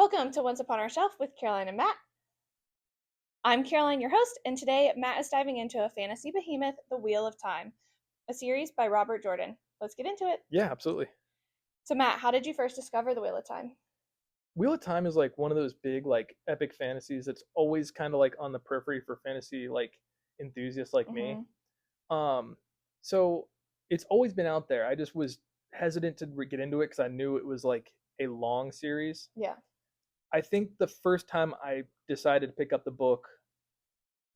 Welcome to Once Upon Our Shelf with Caroline and Matt. I'm Caroline, your host, and today Matt is diving into a fantasy behemoth, The Wheel of Time, a series by Robert Jordan. Let's get into it. Yeah, absolutely. So, Matt, how did you first discover The Wheel of Time? Wheel of Time is like one of those big like epic fantasies that's always kind of like on the periphery for fantasy like enthusiasts like me. Mm-hmm. Um so it's always been out there. I just was hesitant to get into it cuz I knew it was like a long series. Yeah. I think the first time I decided to pick up the book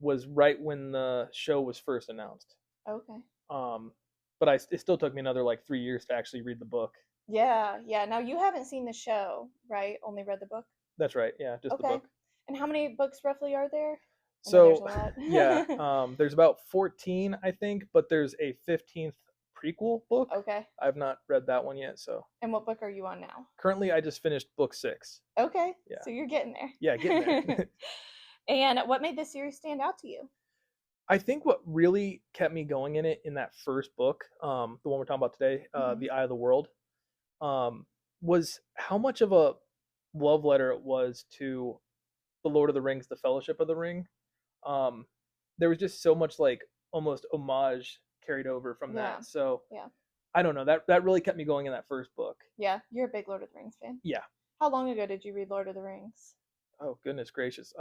was right when the show was first announced. Okay. Um but it still took me another like 3 years to actually read the book. Yeah. Now, you haven't seen the show, right? Only read the book? That's right. Yeah, just the Okay. book. And how many books roughly are there? I know there's So a lot. yeah, there's about 14, I think, but there's a 15th prequel book. Okay. I've not read that one yet. So And what book are you on now? currently, I just finished book 6. Okay. Yeah, So, you're getting yeah, getting there. there. And what made this series stand out to you? I think what really kept me going in it in that first book, the one we're talking about today, Mm-hmm. The Eye of the World, um, was how much of a love letter it was to the Lord of the Rings, the Fellowship of the Ring. Um, there was just so much like almost homage carried over from Yeah. that. So Yeah. I don't know. That really kept me going in that first book. Yeah. You're a big Lord of the Rings fan. Yeah. How long ago did you read Lord of the Rings? Oh goodness gracious.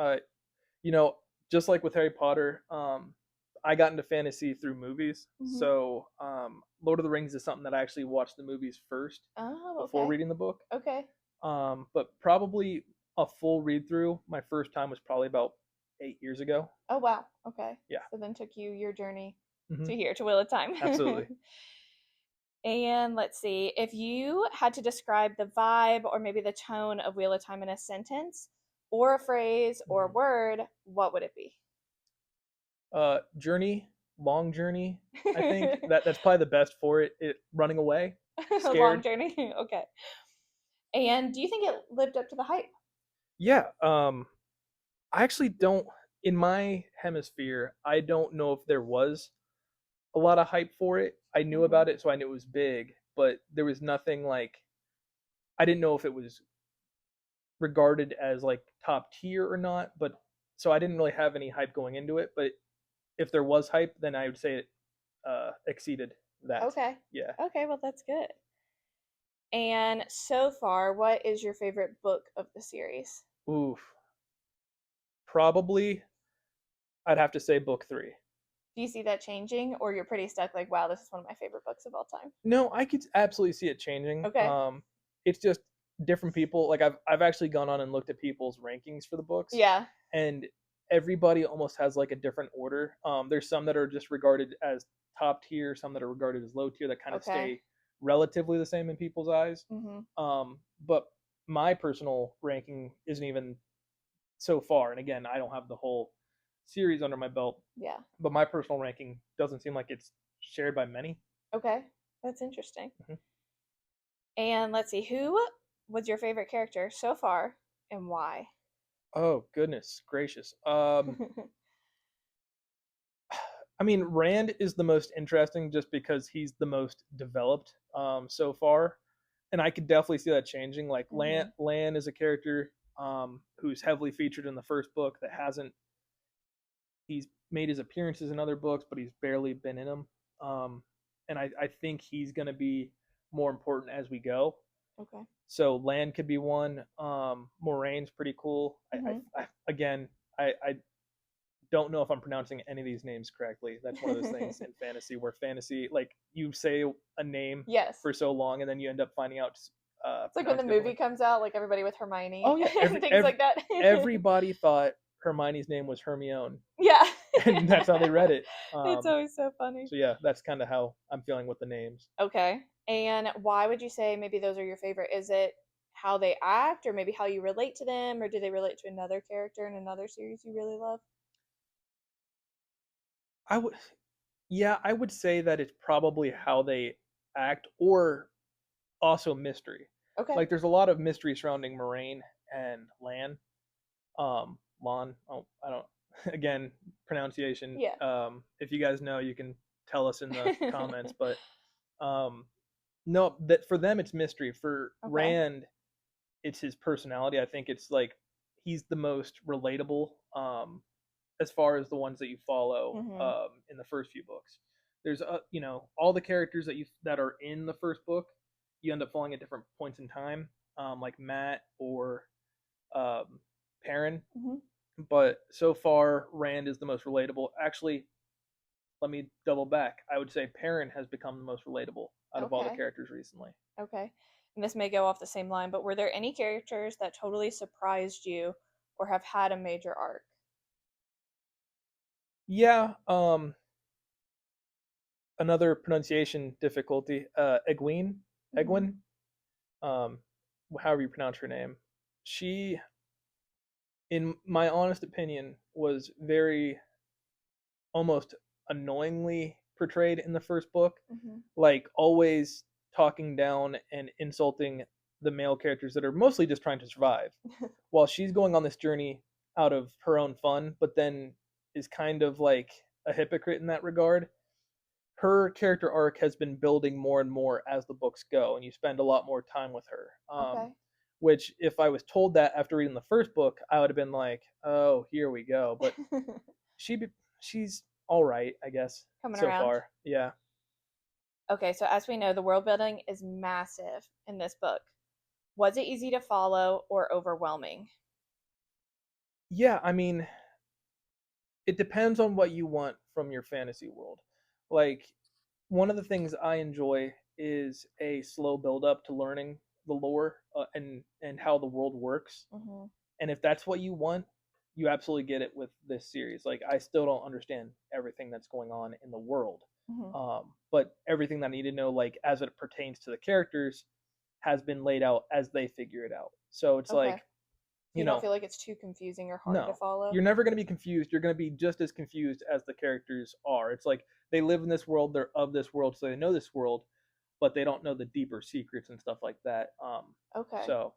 You know, just like with Harry Potter, I got into fantasy through movies. Mm-hmm. So Lord of the Rings is something that I actually watched the movies first Oh, before okay. reading the book. Okay. But probably a full read through. My first time was probably about 8 years ago. Oh, wow. Okay. Yeah. So then took you your journey Hmm. to here to Wheel of Time. Absolutely. And let's see, if you had to describe the vibe or maybe the tone of Wheel of Time in a sentence or a phrase or a Mhm. word, what would it be? Journey, long journey. I think that's probably the best for it. It running away, A long scared. journey. Okay. And do you think it lived up to the hype? Yeah. I actually don't. In my hemisphere, I don't know if there was a lot of hype for it. I knew Mm-hmm. about it, so I knew it was big, but there was nothing like I didn't know if it was regarded as like top tier or not. But so I didn't really have any hype going into it. But if there was hype, then I would say it exceeded that. Okay. Yeah. Okay, well, that's good. And so far, what is your favorite book of the series? Oof. Probably, I'd have to say book 3. Do you see that changing, or you're pretty stuck like, wow, this is one of my favorite books of all time? No, I could absolutely see it changing. Okay. It's just different people. Like I've actually gone on and looked at people's rankings for the books, Yeah. and everybody almost has like a different order. There's some that are just regarded as top tier, some that are regarded as low tier that kind of Okay. stay relatively the same in people's eyes. Mm-hmm. But my personal ranking isn't even so far. And again, I don't have the whole series under my belt, Yeah. but my personal ranking doesn't seem like it's shared by many. Okay. That's interesting. Mhm. And let's see, who was your favorite character so far and why? Oh goodness gracious. I mean, Rand is the most interesting just because he's the most developed so far, and I could definitely see that changing. Like Mm-hmm. Lan is a character who's heavily featured in the first book that hasn't. He's made his appearances in other books, but he's barely been in them. And I think he's going to be more important as we go. Okay. So Lan could be one. Moraine's pretty cool. Mm-hmm. Again, I don't know if I'm pronouncing any of these names correctly. That's one of those things in fantasy where fantasy, like you say a name Yes. for so long and then you end up finding out It's like when the pronouncing movie differently. comes out, like everybody with Hermione Oh yeah, and things like that. everybody thought Hermione's name was Hermione, Yeah. and that's how they read it. It's always so funny. So yeah, that's kind of how I'm feeling with the names. Okay. And why would you say maybe those are your favorite? Is it how they act, or maybe how you relate to them, or do they relate to another character in another series you really love? I would, yeah, I would say that it's probably how they act, or also mystery. Okay. Like there's a lot of mystery surrounding Moraine and Lan. Lon. Oh, I don't. Again, pronunciation. Yeah. If you guys know, you can tell us in the comments. But um, no, that for them it's mystery. For Okay. Rand, it's his personality. I think it's like he's the most relatable as far as the ones that you follow Mm-hmm. in the first few books. There's all the characters that are in the first book, you end up following at different points in time, like Matt or um, Perrin. Mm-hmm. But so far, Rand is the most relatable. Actually, let me double back. I would say Perrin has become the most relatable out of all the Okay. characters recently. Okay. And this may go off the same line, but were there any characters that totally surprised you or have had a major arc? Yeah, another pronunciation difficulty. Egwene, Mm-hmm. Egwene, um, however you pronounce her name. She, in my honest opinion, was very almost annoyingly portrayed in the first book, Mm-hmm. like always talking down and insulting the male characters that are mostly just trying to survive, while she's going on this journey out of her own fun, but then is kind of like a hypocrite in that regard. Her character arc has been building more and more as the books go, and you spend a lot more time with her. Okay. Which, if I was told that after reading the first book, I would have been like, "Oh, here we go." But she she's all right, I guess, Coming so around. far. Yeah, Okay, so as we know, the world building is massive in this book. Was it easy to follow or overwhelming? yeah. I mean, it depends on what you want from your fantasy world. Like, one of the things I enjoy is a slow build up to learning the lore and how the world works. Mm-hmm. And if that's what you want, you absolutely get it with this series. Like, I still don't understand everything that's going on in the world, Mm-hmm. but everything that I need to know, like as it pertains to the characters, has been laid out as they figure it out. So it's Okay. like, So you you don't know, feel like it's too confusing or hard to no, follow? you're never going to be confused. You're going to be just as confused as the characters are. It's like they live in this world, they're of this world, so they know this world, but they don't know the deeper secrets and stuff like that. Okay. So,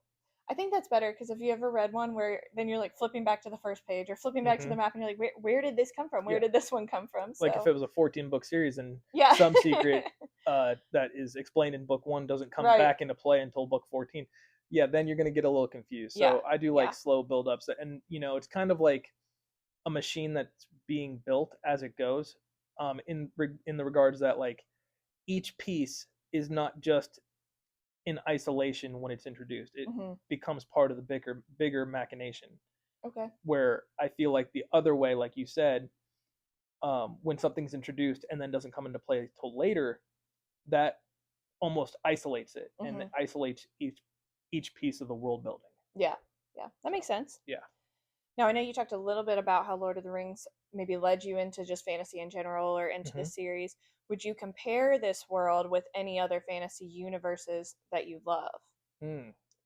I think that's better because if you ever read one where then you're like flipping back to the first page or flipping back to the mm-hmm. map and you're like, where did this come from? Where Yeah, did this one come from? like if So, it was a 14-book series and yeah. some secret that is explained in book one doesn't come Right. back into play until book 14, yeah, then you're going to get a little confused. Yeah. So I do like Yeah. slow build ups, and it's kind of like a machine that's being built as it goes, in the regards that like each piece is not just in isolation when it's introduced. It Mm-hmm. becomes part of the bigger machination, Okay. where I feel like the other way, like you said, when something's introduced and then doesn't come into play till later, that almost isolates it and Mm-hmm. isolates each piece of the world building. Yeah. Yeah. That So makes sense. yeah. Now, I know you talked a little bit about how Lord of the Rings maybe led you into just fantasy in general or into Mm-hmm. this series. Would you compare this world with any other fantasy universes that you love?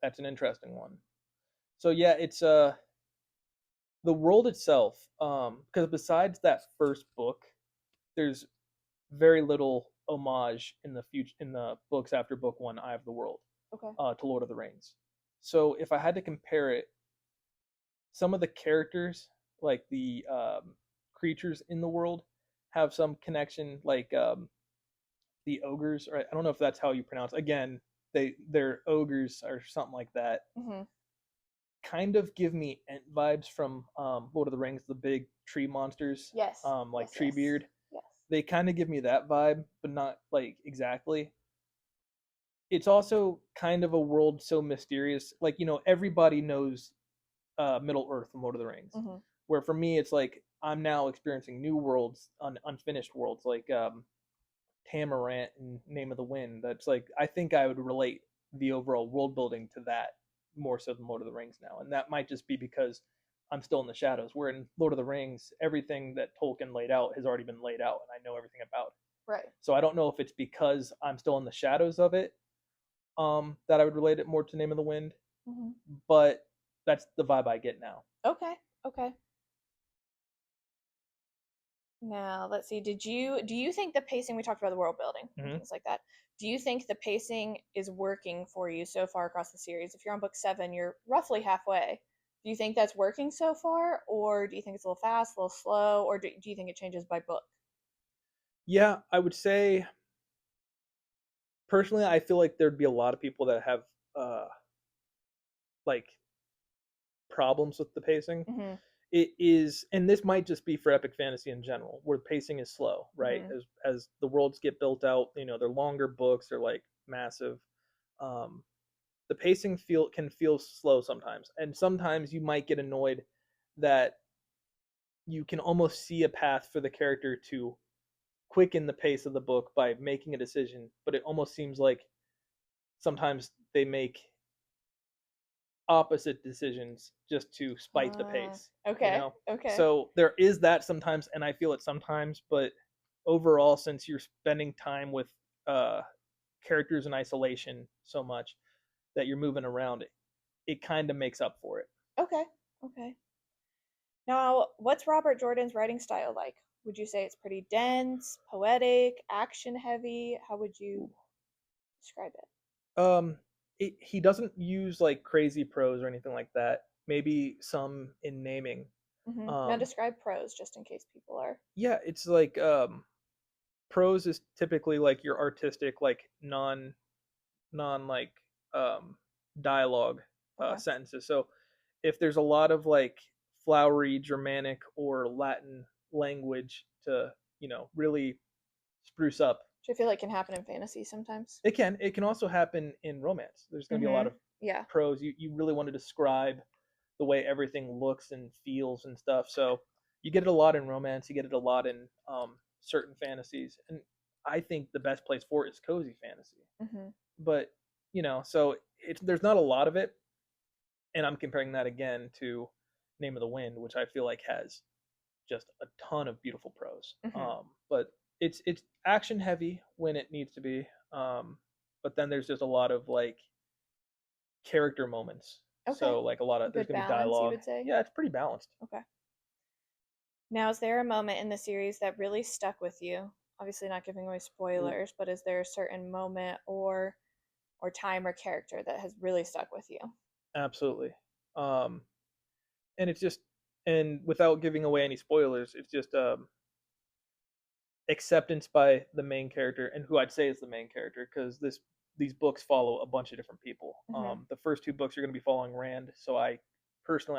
That's an interesting one. So yeah, it's the world itself, because besides that first book, there's very little homage in the future in the books after book one, Eye of the World, Okay. to Lord of the Rings. So if I had to compare it, some of the characters, like the creatures in the world, have some connection, like the ogres. Or I don't know if that's how you pronounce. Again, they're ogres or something like that. Mm-hmm. Kind of give me Ent vibes from Lord of the Rings, the big tree monsters, Yes. like Yes. Yes. Treebeard. Yes. They kind of give me that vibe, but not like exactly. It's also kind of a world so mysterious. Like, everybody knows Middle Earth from Lord of the Rings. Mm-hmm. Where for me, it's like I'm now experiencing new worlds, unfinished worlds, like Tamarant and Name of the Wind. That's like I think I would relate the overall world building to that more so than Lord of the Rings now, and that might just be because I'm still in the shadows. Where in Lord of the Rings, everything that Tolkien laid out has already been laid out, and I know everything about it. Right. So I don't know if it's because I'm still in the shadows of it, that I would relate it more to Name of the Wind, Mm-hmm. but that's the vibe I get now. Okay. Okay. Now, let's see. Do you think the pacing we talked about the world building and Mm-hmm. things like that? Do you think the pacing is working for you so far across the series? If you're on book 7, you're roughly halfway. Do you think that's working so far, or do you think it's a little fast, a little slow, or do you think it changes by book? Yeah, I would say personally, I feel like there'd be a lot of people that have uh, like problems with the pacing. Mhm. It is, and this might just be for epic fantasy in general, where pacing is slow, right? Mhm. As the worlds get built out, they're longer books, they're like massive. Um, the pacing can feel slow sometimes, and sometimes you might get annoyed that you can almost see a path for the character to quicken the pace of the book by making a decision, but it almost seems like sometimes they make opposite decisions just to spite the pace, you Okay. know? Okay. So there is that sometimes, and I feel it sometimes, but overall, since you're spending time with uh, characters in isolation so much that you're moving around, it kind of makes up for it. Okay. Okay. Now, what's Robert Jordan's writing style like? Would you say it's pretty dense, poetic, action heavy? How would you describe it? Um, he doesn't use like crazy prose or anything like that. Maybe some in naming. Now, Um, describe prose just in case people are. yeah, it's like prose is typically like your artistic, like non like um, dialogue Okay. sentences. So if there's a lot of like flowery Germanic or Latin language to really spruce up, Which I feel like can happen in fantasy sometimes. it can also happen in romance. There's going to be a lot of Yeah. prose. You really want to describe the way everything looks and feels and stuff. So you get it a lot in romance. You get it a lot in certain fantasies, and I think the best place for it is cozy fantasy. hmm But so there's not a lot of it, and I'm comparing that again to Name of the Wind, which I feel like has just a ton of beautiful prose. hmm But it's action heavy when it needs to be. But then there's just a lot of like character moments. Okay. So like a lot of there's Good gonna be balance, you dialogue. would say. Yeah, it's pretty balanced. Okay. Now, is there a moment in the series that really stuck with you? Obviously, not giving away Ooh, spoilers, but is there a certain moment or time or character that has really stuck with you? absolutely. Um, and it's just and without giving away any spoilers, it's just acceptance by the main character and who I'd say is the main character because these books follow a bunch of different people. hmm The first two books are going to be following Rand, so I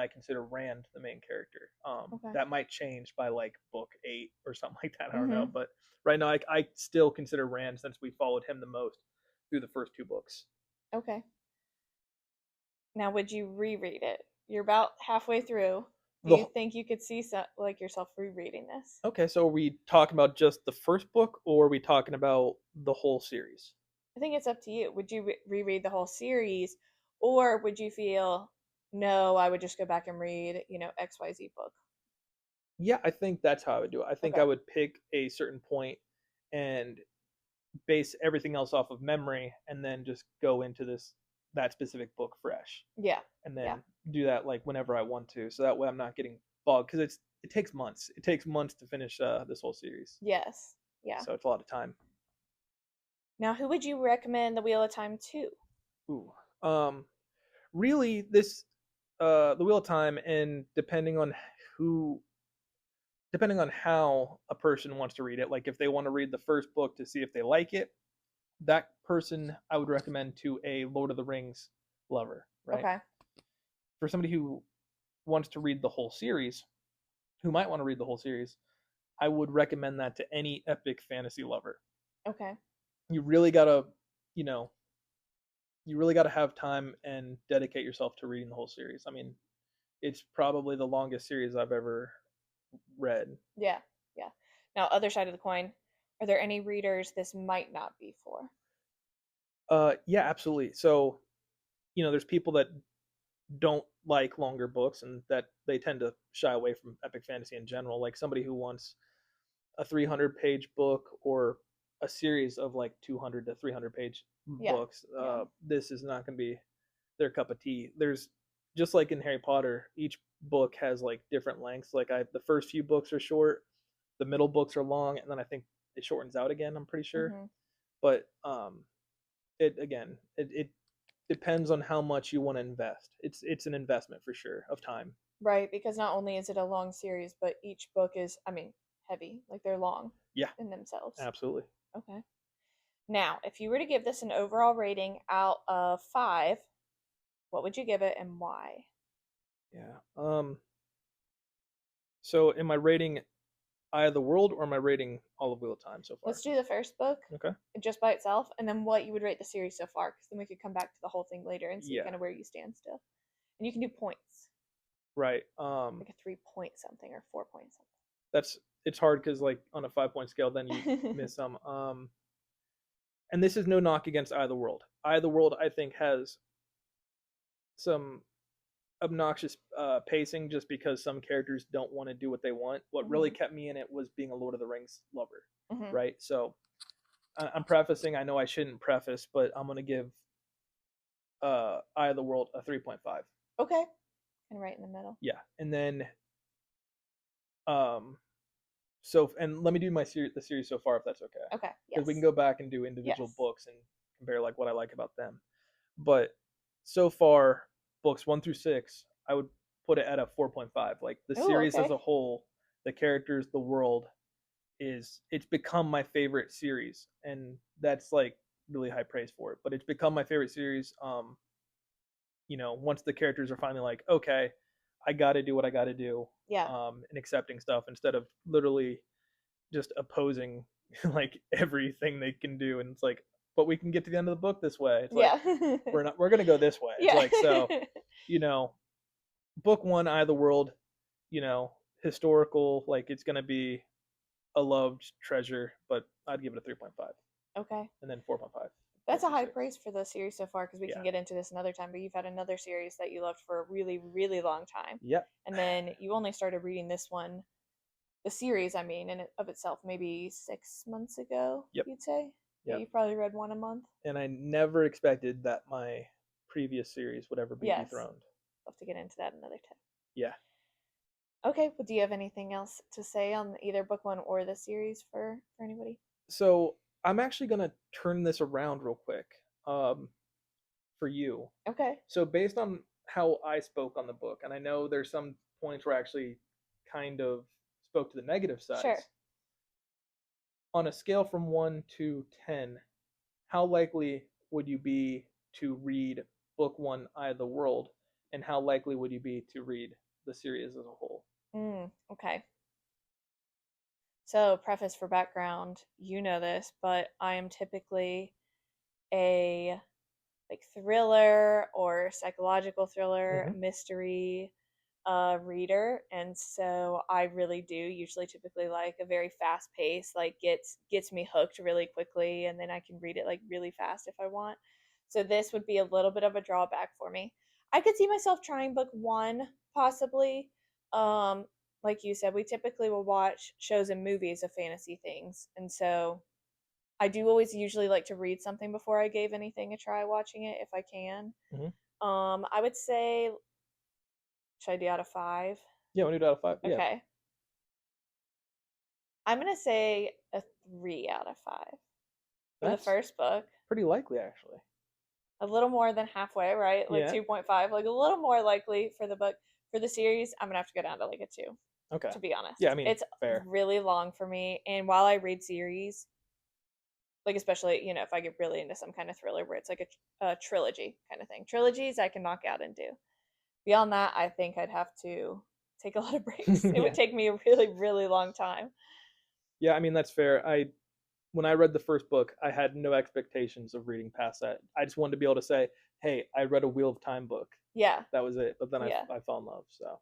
consider Rand the main character. Okay. That might change by like book 8 or something like that. I don't know, hmm but right now I still consider Rand since we followed him the most through the first two books. Okay. Now, would you reread it? You're about halfway through. Do you The think you could see like yourself rereading this? Okay, so are we talking about just the first book, or are we talking about the whole series? I think it's up to you. Would you reread the whole series, or would you feel, no, I would just go back and read, XYZ book? Yeah, I think that's how I would do it. I think I Okay. would pick a certain point and base everything else off of memory, and then just go into that specific book fresh, Yeah. and Yeah. then do that like whenever I want to. So that way I'm not getting bogged because it takes months. It takes months to finish this whole series, Yes. Yeah. so it's a lot of time. Now, who would you recommend The Wheel of Time to? Ooh, um, really, this the Wheel of Time, and who depending on how a person wants to read it, like if they want to read the first book to see if they like it, that person I would recommend to a Lord of the Rings lover, right? Okay. For somebody who wants to read the whole series, who might want to read the whole series, I would recommend that to any epic fantasy lover. Okay. You really gotta, you know, you really gotta have time and dedicate yourself to reading the whole series. I mean, it's probably the longest series I've ever read. Yeah. Yeah. Now, other side of the coin, are there any readers this might not be for? Yeah, absolutely. So, there's people that don't like longer books and that they tend to shy away from epic fantasy in general. Like somebody who wants a 300-page book or a series of like 200 to 300-page Yeah. books, Yeah. this is not going to be their cup of tea. There's just like in Harry Potter, each book has like different lengths. Like the first few books are short, the middle books are long, and then I think it shortens out again. I'm pretty sure, hmm but it depends on how much you want to invest. It's an investment for sure of time. Right, because not only is it a long series, but each book is, I mean, heavy. Like they're long Yeah, in themselves. absolutely. Okay. Now, if you were to give this an overall rating out of five, What would you give it and why? Yeah. So am I rating Eye of the World or am I rating all of Wheel of Time so far? Let's do the first book Okay. just by itself, and then what you would rate the series so far, because then we could come back to the whole thing later and see Yeah. kind of where you stand still. And you can do points, Right. like a 3 point something or 4 point It's hard because like on a 5 point scale, then you something. miss some. And this is no knock against Eye of the World. Eye of the World, I think, has some obnoxious pacing just because some characters don't want to do what they want. What really kept me in it was being a Lord of the Rings lover, right? So I'm prefacing. I know I shouldn't preface, but I'm gonna give Eye of the World a 3.5. Okay, and right in the middle. Yeah, and then um, so and let me do the series so far if that's okay, Okay, because we can yes, go back and do individual yes. books and compare like what I like about them. But so far, books 1 through 6, I would put it at a 4.5. Like the Oh, series as okay. a whole, the characters, the world it's become my favorite series, and that's like really high praise for it. But it's become my favorite series. Once the characters are finally like, okay, I got to do what I got to do, Yeah, and accepting stuff instead of literally just opposing like everything they can do, and it's like, but we can get to the end of the book this way. It's like yeah, we're gonna go this way. It's yeah. like so, you know, book one, Eye of the World, you know, historical, like it's gonna be a loved treasure, but I'd give it a 3.5, Okay. and then 4.5. That's Book a through high six. praise for the series so far because we can Yeah. get into this another time. But you've had another series that you loved for a really, really long time, Yep. and then you only started reading this one, the series. I mean, in it of itself, maybe 6 months ago. Yep. You'd say, yeah, Yep. you probably read one a month. And I never expected that my previous series would ever be Yes, dethroned. we'll have to get into that another time. Yeah. Okay, well, do you have anything else to say on either book one or the series for anybody? So I'm actually gonna turn this around real quick, um, for you. Okay, So based on how I spoke on the book, and I know there's some points where I actually kind of spoke to the negative sure. sides. On a scale from 1 to 10, how likely would you be to read book one, Eye of the World, and how likely would you be to read the series as a whole? Okay. So, preface for background, you know this, but I am typically a like thriller or psychological thriller, Mm-hmm. mystery reader, and so I really do usually typically like a very fast pace, like gets me hooked really quickly, and then I can read it like really fast if I want. So this would be a little bit of a drawback for me. I could see myself trying book one possibly. Um, like you said, we typically will watch shows and movies of fantasy things, and so I do always usually like to read something before I gave anything a try watching it if I can. Mm-hmm. I would say, should I do out of five? Yeah, 1 out of 5. Yeah, Okay. I'm gonna say a 3 out of 5 for the that's first book. pretty likely actually. A little more than halfway, right? Like Yeah. 2.5, like a little more likely for the book. For the series, I'm gonna have to go down to like a 2, Okay. to be Yeah, I honest. mean, It's fair. really long for me, and while I read series, like especially if I get really into some kind of thriller where it's like a trilogy kind of thing. Trilogies I can knock out and do. Beyond that, I think I'd have to take a lot of breaks. It would Yeah. take me a really, really long time. Yeah, I mean that's fair. I When I read the first book, I had no expectations of reading past that. I just wanted to be able to say, "Hey, I read a Wheel of Time book." Yeah, That was it. But then yeah. I fell in love. So,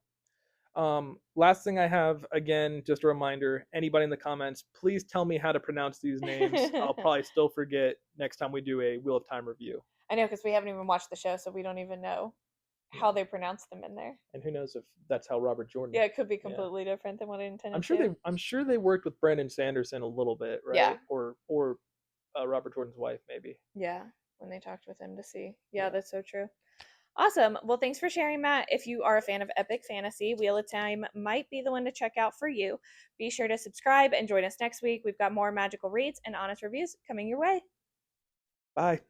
last thing I have, again, just a reminder: anybody in the comments, please tell me how to pronounce these names. I'll probably still forget next time we do a Wheel of Time review. I know because we haven't even watched the show, so we don't even know how Yeah, they pronounce them in there. and who knows if that's how Robert Jordan. Yeah, it could be Yeah, completely different than what I intended to. I'm sure they worked with Brandon Sanderson a little bit, Yeah, right? Or Robert Jordan's wife, maybe. yeah. When they talked with him to see. Yeah, Yeah. that's so true. Awesome. Well, thanks for sharing, Matt. If you are a fan of epic fantasy, Wheel of Time might be the one to check out for you. Be sure to subscribe and join us next week. We've got more magical reads and honest reviews coming your way. Bye.